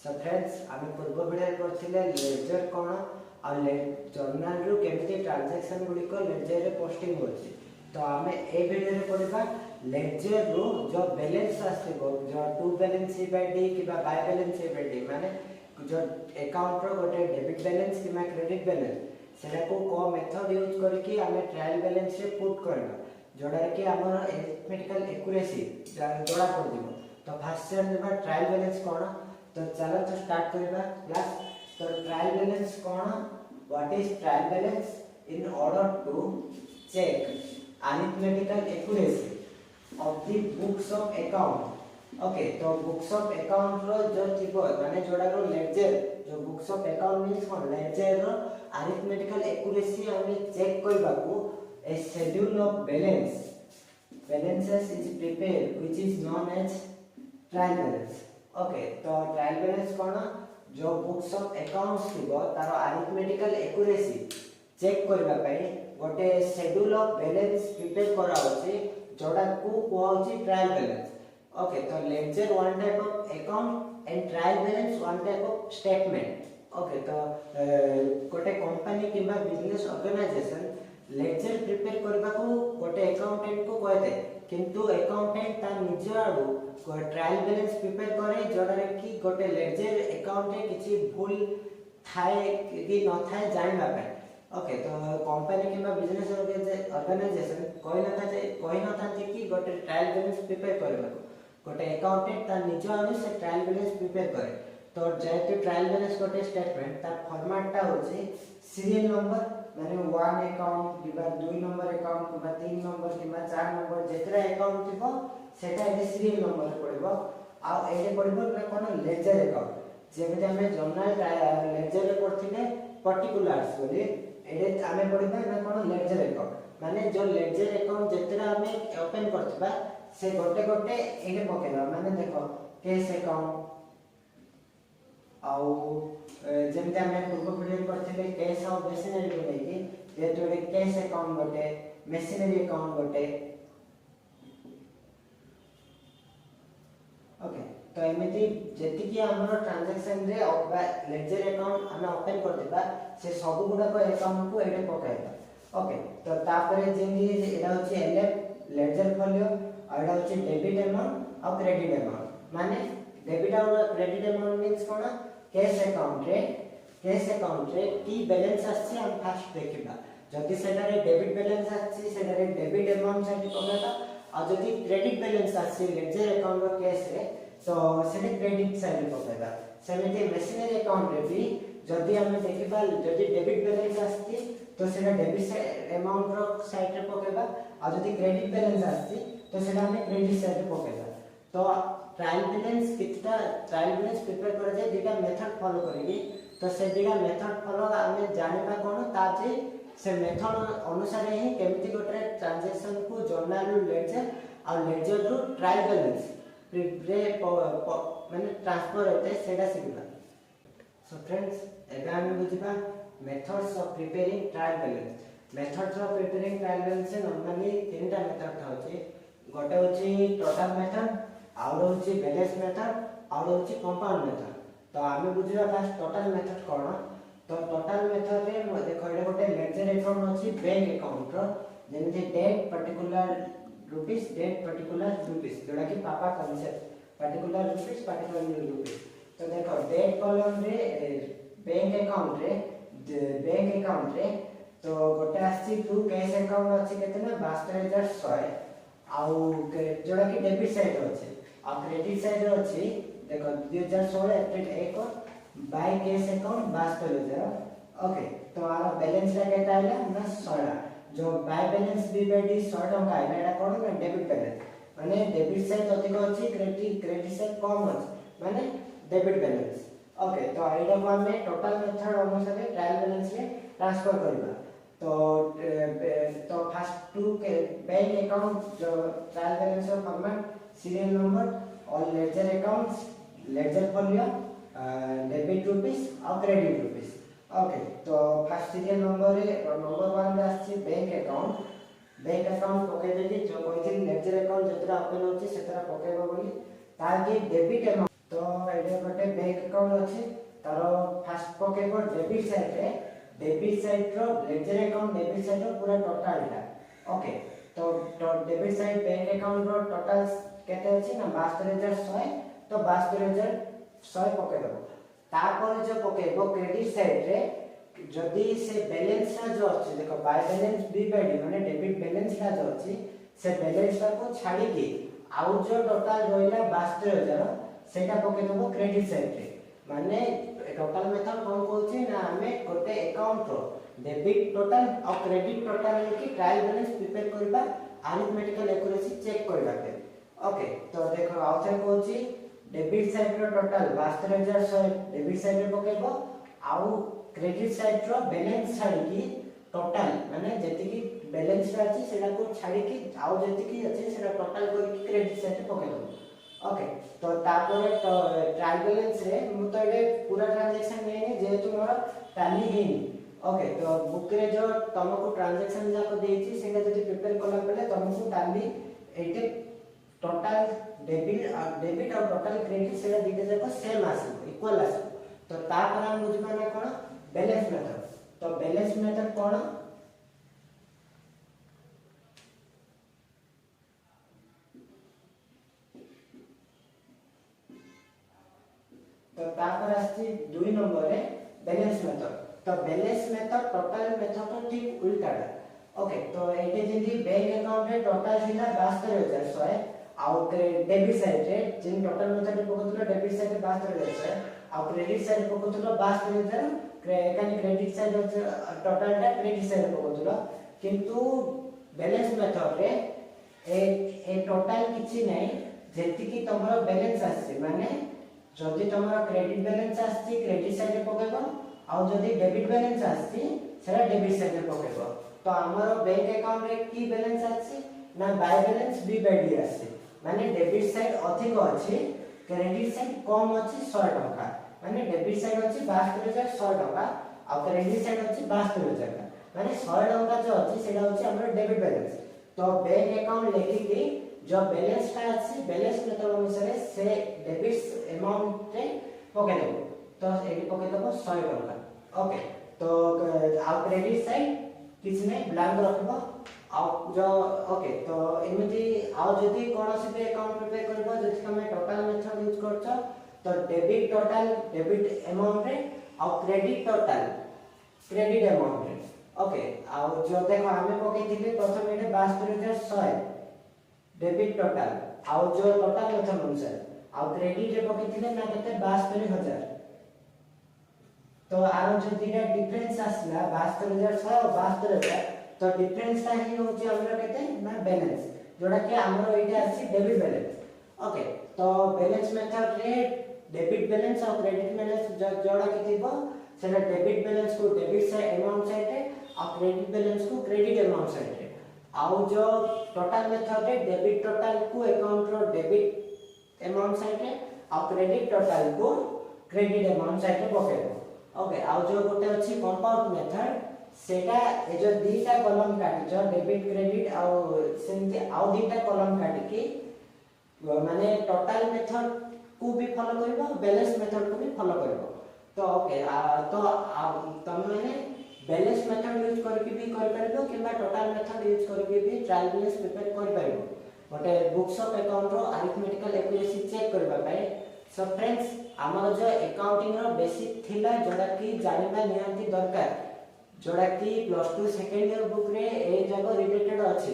So friends आम पूर्व video करथिले लेजर कोन आ जर्नल रु केमती ट्रांजैक्शन गुडी को लेजर रे पोस्टिंग होची। तो आम ए वीडियो रे पढिबा लेजर रु जो बैलेंस आस्थिबो जो to balance c by d किबा by balance c by D माने जो अकाउंट रो गोटे डेबिट बैलेंस किबा क्रेडिट बैलेंस सेटा को को मेथड यूज करके आम ट्रायल बैलेंस रे पुट करबा जोडा कि हमर अरिथमेटिकल एक्यूरेसी जोडा कर दिबो। तो फर्स्ट से ट्रायल बैलेंस कोन तो चलो तो स्टार्ट करबा क्लास। तो ट्रायल बैलेंस कोन what is trial balance in order to check arithmetical accuracy of the books of account. Okay तो बुक्स ऑफ अकाउंट रो जो थिबो माने जोडा रो लेजर जो बुक्स ऑफ अकाउंट मींस कोन लेजर रो अरिथमेटिकल एक्यूरेसी हम चेक करबा को a schedule of balances is prepared which is known as trial balance। Okay तो ट्रायल बैलेंस कोन जो बुक्स ऑफ अकाउंट्स थिबो तार अरिथमेटिकल एक्यूरेसी चेक करबा पई गोटे शेड्यूल ऑफ बैलेंस प्रिपेयर करा होची जोडा को कोहोची ट्रायल बैलेंस। ओके तो ledger one type of account and trial balance one type of statement. Okay तो गोटे कंपनी किबा बिजनेस ऑर्गेनाइजेशन लेजर प्रिपेयर करबा को गोटे अकाउंटेंट को कहते किंतु अकाउंटेंट ता निज आडू ट्रायल बैलेंस प्रिपेयर करे जोडा कि गोटे लेजर अकाउंट रे किछि भूल थाए कि न थाए जानबा पे। ओके तो कंपनी किबा बिजनेस ऑर्गेनाइजेशन कोइ न था कि गोटे ट्रायल बैलेंस प्रिपेयर करबा गोटे अकाउंटेंट ता निज आडू से ट्रायल बैलेंस प्रिपेयर करे। तो जेतु ट्रायल बैलेंस गोटे स्टेटमेंट ता फॉर्मेट ता होछि सीरियल नंबर माने 1 अकाउंट किबा 2 नंबर अकाउंट किबा 3 नंबर किबा 4 नंबर जेतरा अकाउंट थिबो सेटा ए सीरियल नंबर पड़िबो आ एटे पड़िबो कोन लेजर अकाउंट जेमे हमें जर्नल लेजर रे पड़थिले पर्टिकुलर्स बोली एटे हमें पड़िबा ना कोन लेजर अकाउंट माने जो लेजर अकाउंट जेतरा हमें ओपन करथिबा से गोटे गोटे एटे पकेबा माने देखो केस अकाउंट आउ जेमते हमें पूर्व वीडियो करथिले कैश ऑफ मशीनरी को लेके जे तोरे कैश अकाउंट गोटे मशीनरी अकाउंट गोटे। ओके तो एमिति जेति कि हमर ट्रांजैक्शन रे लेजर अकाउंट हम ओपन करदिबा से सब गुडा को अकाउंट को एडे पकाइबा। ओके तो तापरे जेमि एडा होची एलएफ लेजर फोलियो और एडा होची डेबिट अमाउंट और क्रेडिट अमाउंट माने डेबिट और क्रेडिट अमाउंट मींस कोन कैश अकाउंट रे की बैलेंस आछि हम फर्स्ट देखिबा जति सेटा रे डेबिट बैलेंस आछि सेटा रे डेबिट अमाउंट साइड पकेबा और जति क्रेडिट बैलेंस आछि लेजर अकाउंट रो कैश रे तो सेटा क्रेडिट साइड पकेबा। सेमिति मशीनरी अकाउंट रे भी जति हम देखिबा जति डेबिट बैलेंस आछि तो सेटा डेबिट अमाउंट रो साइड रे पकेबा और जति क्रेडिट बैलेंस आछि तो सेटा हम क्रेडिट साइड रे पकेबा। तो ट्रायल बैलेंस कितना ट्रायल बैलेंस प्रिपेयर कर जाय दिका मेथड फॉलो करेगी तो से दिका मेथड फॉलो हमें जानिबा कोन ताजे से मेथड अनुसार ही केमिति गोटे ट्रांजैक्शन को जर्नल रु लेजर और लेजर रु ट्रायल बैलेंस प्रिपेयर माने ट्रांसफर होते सेटा सिखबा। सो फ्रेंड्स एबे हम बुझिबा methods of preparing trial balance. Methods of preparing trial balance से नॉर्मली तीनटा मेथड थाउची गोटे होची टोटल मेथड आउर होची बैलेंस मेथड आउर होची कंपाउंड मेथड। तो आमे बुझिबा फास्ट टोटल मेथड कोन तो टोटल मेथड रे देखो एटा गोटे लेजर अकाउंट होची बैंक अकाउंट रो जेमि date particular rupees date particular rupees जोडा कि पापा कांसेप्ट पर्टिकुलर रुपीस। तो देखो डेट कॉलम रे बैंक अकाउंट रे तो गोटे आसी टू कैश अकाउंट अछि केतना 62100 आउ जोडा कि डेबिट साइड अछि आ क्रेडिट साइड अछि देखो 2016 April 1 by cash account 62000। Okay तो आला बैलेंस रा केता आइला ना 100 जो by balance B by D 100 टका आइला एटा कोन ना डेबिट बैलेंस माने डेबिट साइड अधिक अछि क्रेडिट साइड कम अछि माने डेबिट बैलेंस। ओके तो एटा को हमें टोटल मेथड अनुसार ट्रायल बैलेंस रे ट्रांसफर करबा। तो फर्स्ट टू बैंक अकाउंट जो ट्रायल बैलेंस रो फॉर्मेट सीरियल नंबर और ledger accounts ledger folio debit rupees और क्रेडिट रुपीस। ओके तो फर्स्ट सीरियल नंबर रे नंबर 1 रे आछि बैंक अकाउंट पके देली जो कोइ लेजर अकाउंट जतरा ओपन होछि सेतरा पकेबो बोली ताकि डेबिट अमाउंट तो एडे गोटे बैंक अकाउंट अछि तार फास्ट पकेबो डेबिट साइड रो लेजर अकाउंट डेबिट साइड रो पूरा टोटलटा ओके तो डेबिट साइड बैंक अकाउंट रो टोटल केते अछि ना 72100 तो 72100 पकेबो तापर जो पकेबो क्रेडिट साइड रे जदी से बैलेंस रा जो अछि देखो by balance B by D माने डेबिट बैलेंस रा जो अछि से बैलेंस रा को छाडी के आउ जो टोटल रोइला 72000 सेटा पके दबो क्रेडिट साइड रे माने टोटल मेथड कोन कहउची ना हमें गोटे अकाउंट रो डेबिट टोटल और क्रेडिट टोटल की ट्रायल बैलेंस प्रिपेयर करबा अरिथमेटिकल एक्यूरेसी चेक करबा के ओके तो देखो आउथरे कहउची डेबिट साइड रो टोटल 72100 डेबिट साइड रे पकेबो आउ क्रेडिट साइड रो बैलेंस छाडी की टोटल माने जति की बैलेंस रा अछि सेटा को छाडी की आउ जति की अछि सेटा टोटल करके क्रेडिट साइड रे पके दो ओके तो तापर ट्रायल बैलेंस रे मु तो एडे पूरा ट्रांजैक्शन नेनी जेहेतु मोर टैली हेनी ओके तो बुक रे जो तुमको ट्रांजैक्शन जाको देछि सेटा जति प्रिपेयर करला पले तुमको टैली एटे टोटल डेबिट और टोटल क्रेडिट सेटा दिते जाको सेम आसी इक्वल आसी तो तापर हम बुझबा ना कोन बैलेंस मेथड तो बैलेंस मेथड कोन तो तापर आछि 2 नंबर रे बैलेंस मेथड तो बैलेंस मेथड टोटल मेथड तो ठीक उल्टाटा ओके तो एटे जदी बैंक अकाउंट रे टोटल थिला 72100 आउ डेबिट साइड रे जिन टोटल मेथड पकोतलो डेबिट साइड रे 72100 आउ क्रेडिट साइड पकोतलो 72000 कानी क्रेडिट साइड टोटल टा क्रेडिट साइड पकोतलो किंतु बैलेंस मेथड रे ए टोटल किछि नै जेति की तमरो बैलेंस आसी माने जदि तमरो क्रेडिट बैलेंस आसी क्रेडिट साइड पकेबो आउ जदि डेबिट बैलेंस आसी सेरा डेबिट साइड पकेबो तो हमरो बैंक अकाउंट रे की बैलेंस आसी ना by balance B by D आसी माने डेबिट साइड अधिक अछि क्रेडिट साइड कम अछि 100 टका माने डेबिट साइड अछि 72100 टका आ क्रेडिट साइड अछि 72000 माने 100 टका जो अछि सेटा अछि हमरो डेबिट बैलेंस तो बैंक अकाउंट लेखि के जो बैलेंस ता अछि बैलेंस मेथड अनुसार से डेबिट अमाउंट रे पके देबो तो एटी पके देबो 100 टका ओके तो आ क्रेडिट साइड किछ नै ब्लैंक रखबो आ जो ओके तो एमिति आ जदी कोनोसी पे अकाउंट प्रिपेयर करबो जति हमें टोटल मेथड यूज करछो तो डेबिट टोटल डेबिट अमाउंट रे और क्रेडिट टोटल क्रेडिट अमाउंट रे ओके आ जो देखो हमें पके दिले प्रथम एटे 72100 डेबिट टोटल आ जो टोटल मेथड अनुसार आ क्रेडिट रे पके दिले ना केते 72000 तो आरो जो दिना डिफरेंस आसला 72100 और 72000 तो डिफरेंस ता ही होची हमरो केते ना बैलेंस जोडा के हमरो एटा आसी डेबिट बैलेंस ओके तो बैलेंस मेथड रे डेबिट बैलेंस और क्रेडिट बैलेंस जोडा के थिबो सेटा डेबिट बैलेंस को डेबिट साइड अमाउंट साइड रे और क्रेडिट बैलेंस को क्रेडिट अमाउंट साइड रे आउ जो टोटल मेथड रे डेबिट टोटल को अकाउंट रो डेबिट अमाउंट साइड रे और क्रेडिट टोटल को क्रेडिट अमाउंट साइड रे पकेबो ओके आउ जो गोटे अछि कंपाउंड मेथड सेटा ए जो दीटा कॉलम काटी जो डेबिट क्रेडिट आउ सेंति आउ दीटा कॉलम काटी के माने टोटल मेथड को भी फॉलो करबो बैलेंस मेथड को भी फॉलो करबो तो ओके तो तुम माने बैलेंस मेथड यूज करके भी कर परबो किबा टोटल मेथड यूज करके भी ट्रायल बैलेंस प्रिपेयर कर परबो गोटे बुक्स ऑफ अकाउंट रो अरिथमेटिकल एक्यूरेसी चेक करबा पाए सो फ्रेंड्स हमर जो अकाउंटिंग रो बेसिक थिला जोडा की जानिबा नियंती दरकार जोडा की +2 सेकंड ईयर बुक रे ए जगह रिलेटेड अछि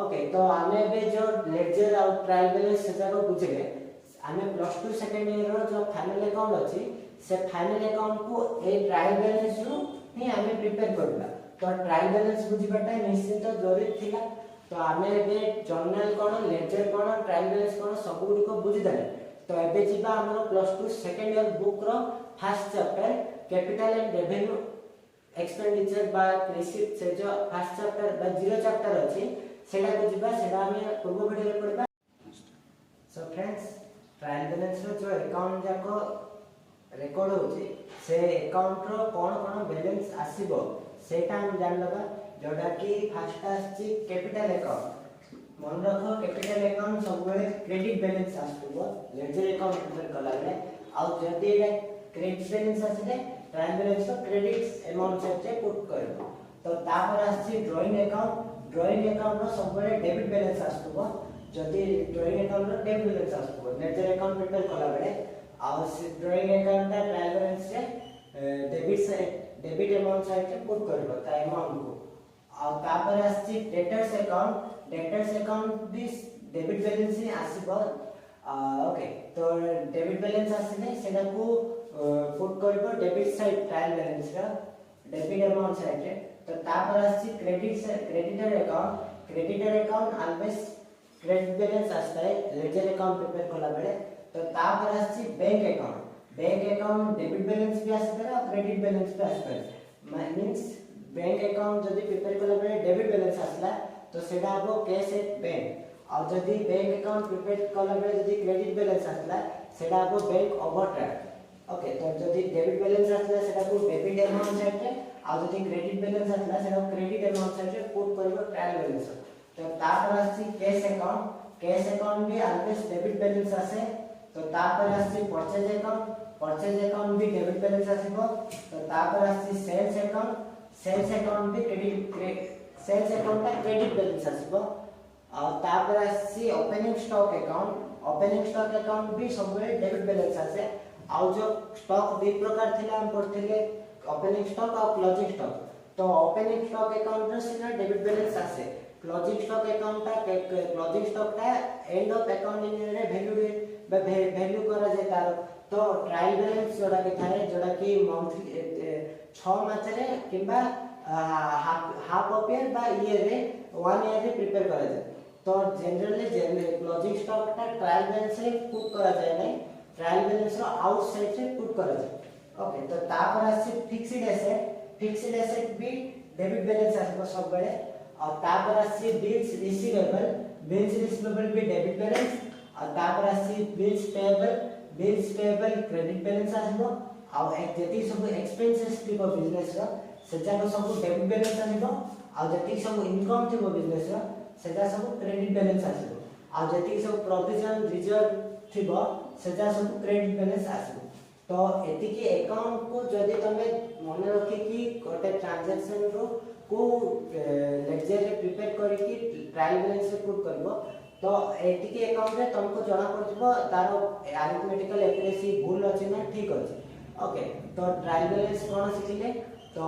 ओके तो हमें बे जो लेजर और ट्रायल बैलेंस से जगह बुझले हमें +2 सेकंड ईयर रो जो फाइनल अकाउंट अछि से फाइनल अकाउंट को ए ट्रायल बैलेंस रो ही हमें प्रिपेयर करबा तो ट्रायल बैलेंस बुझिबाटा निश्चित जरूरी थिला तो हमें बे जर्नल कोन लेजर कोन ट्रायल बैलेंस कोन सब गुडी को बुझि दले तो एबे जिबा हमरो +2 सेकंड ईयर बुक रो first chapter capital and revenue expenditure बा रिसीप्ट से जो फर्स्ट चैप्टर बा जीरो चैप्टर अछि सेडा को जिबा सेडा हम पूर्व वीडियो रे पढबा सो फ्रेंड्स ट्रायल बैलेंस रो जो अकाउंट जाको रेकॉर्ड होछि से अकाउंट रो कोन कोन बैलेंस आसीबो सेटा हम जान लबा जोडा की फर्स्ट आछि कैपिटल अकाउंट मन रख कैपिटल अकाउंट सब बेले क्रेडिट बैलेंस आसुबो लेजर अकाउंट प्रिपेयर कला बेले आ जदी एटा क्रेडिट बैलेंस आसीले ट्रायल बैलेंस तो क्रेडिट अमाउंट से पुट करबो तो तापर आसी ड्राइंग अकाउंट रो सब बेले डेबिट बैलेंस आसुबो जदी ड्राइंग अकाउंट रो डेबिट बैलेंस आसुबो लेजर अकाउंट प्रिपेयर कला बेले आ ड्राइंग अकाउंट ता ट्रायल बैलेंस से डेबिट अमाउंट से पुट करबो ता अमाउंट को आ तापर आसी डेटर्स अकाउंट भी डेबिट बैलेंस ही आसीबो ओके तो डेबिट बैलेंस आसीने सेटा को पुट करबो डेबिट साइड ट्रायल बैलेंस रा डेबिट अमाउंट साइड रे तो तापर आसी creditor account always credit balance आस्ता है लेजर अकाउंट प्रिपेयर कला बेले तो तापर आसी बैंक अकाउंट डेबिट बैलेंस भी आस्ता है और क्रेडिट बैलेंस भी आस्ता है मींस बैंक अकाउंट जदी प्रिपेयर कला बेले डेबिट बैलेंस आसला तो सेटा आपको कैश एट बैंक और जदी बैंक अकाउंट प्रिपेयर कला बेले जदी क्रेडिट बैलेंस आसला सेटा आपको बैंक ओवरड्राफ्ट ओके तो जदी डेबिट बैलेंस आसला सेटा को डेबिट अमाउंट साइड रे और जदी क्रेडिट बैलेंस आसला सेटा क्रेडिट अमाउंट साइड रे पुट करबो ट्रायल बैलेंस तो तापर आसी कैश अकाउंट भी ऑलवेज डेबिट बैलेंस आसे तो तापर आसी परचेज अकाउंट भी डेबिट बैलेंस आसीबो तो तापर आसी सेल्स अकाउंट भी सेल्स अकाउंट का क्रेडिट बैलेंस आसीबो और तापर आसी ओपनिंग स्टॉक अकाउंट भी सब बेले डेबिट बैलेंस आसे और जो स्टॉक दो प्रकार थिला हम पढ़थिले ओपनिंग स्टॉक और क्लोजिंग स्टॉक तो ओपनिंग स्टॉक अकाउंट रे सिना डेबिट बैलेंस आसे closing stock account closing stock ता एंड ऑफ अकाउंटिंग रे वैल्यू करा जाय तार तो ट्रायल बैलेंस जोड़ा के थाए जोड़ा की मंथली 6 मास रे किबा हाफ ऑफ ईयर बा ईयर रे 1 ईयर रे प्रिपेयर करा जाय तो जनरली क्लोजिंग स्टॉक ता ट्रायल बैलेंस रे पुट करा जाय नै ट्रायल बैलेंस रो आउटसाइड से पुट करा जाय ओके तो तापर आसी फिक्स्ड एसेट भी डेबिट बैलेंस आसीबो सब बेले और तापर आसी बिल्स रिसीवेबल भी डेबिट बैलेंस और तापर आसी बिल्स पेएबल क्रेडिट बैलेंस आसीबो और एक जति सब एक्सपेंसेस थिबो बिजनेस रो सेजा को सब डेबिट बैलेंस आसीबो और जति सब इनकम थिबो बिजनेस रो सेजा सब क्रेडिट बैलेंस आसीबो और जति सब प्रोविजन रिजर्व थिबो सेजा सब क्रेडिट बैलेंस आसीबो तो एति की अकाउंट को जदी तमे मन रखी कि गोटे ट्रांजैक्शन रो को लेजर रे प्रिपेयर करी कि ट्रायल बैलेंस से पुट करबो तो एति की अकाउंट रे तुमको जणा पड़जबो तारो अरिथमेटिकल एक्यूरेसी भूल अछि ना ठीक अछि ओके तो ट्रायल बैलेंस कोन सिखिले तो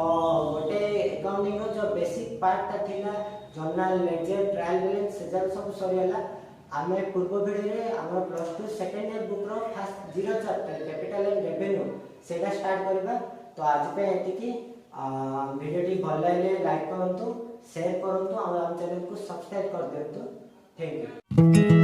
गोटे अकाउंटिंग रो जो बेसिक पार्ट ता थिला जर्नल लेजर ट्रायल बैलेंस से सब सरियाला आमे पूर्व वीडियो रे हमर प्लस 2 सेकंड ईयर बुक रो first 0 chapter capital and revenue सेटा स्टार्ट करबा तो आज पे एति की वीडियो टी भल लागले लाइक करंतु शेयर करंतु और हम चैनल को सब्सक्राइब कर देंतु थैंक यू।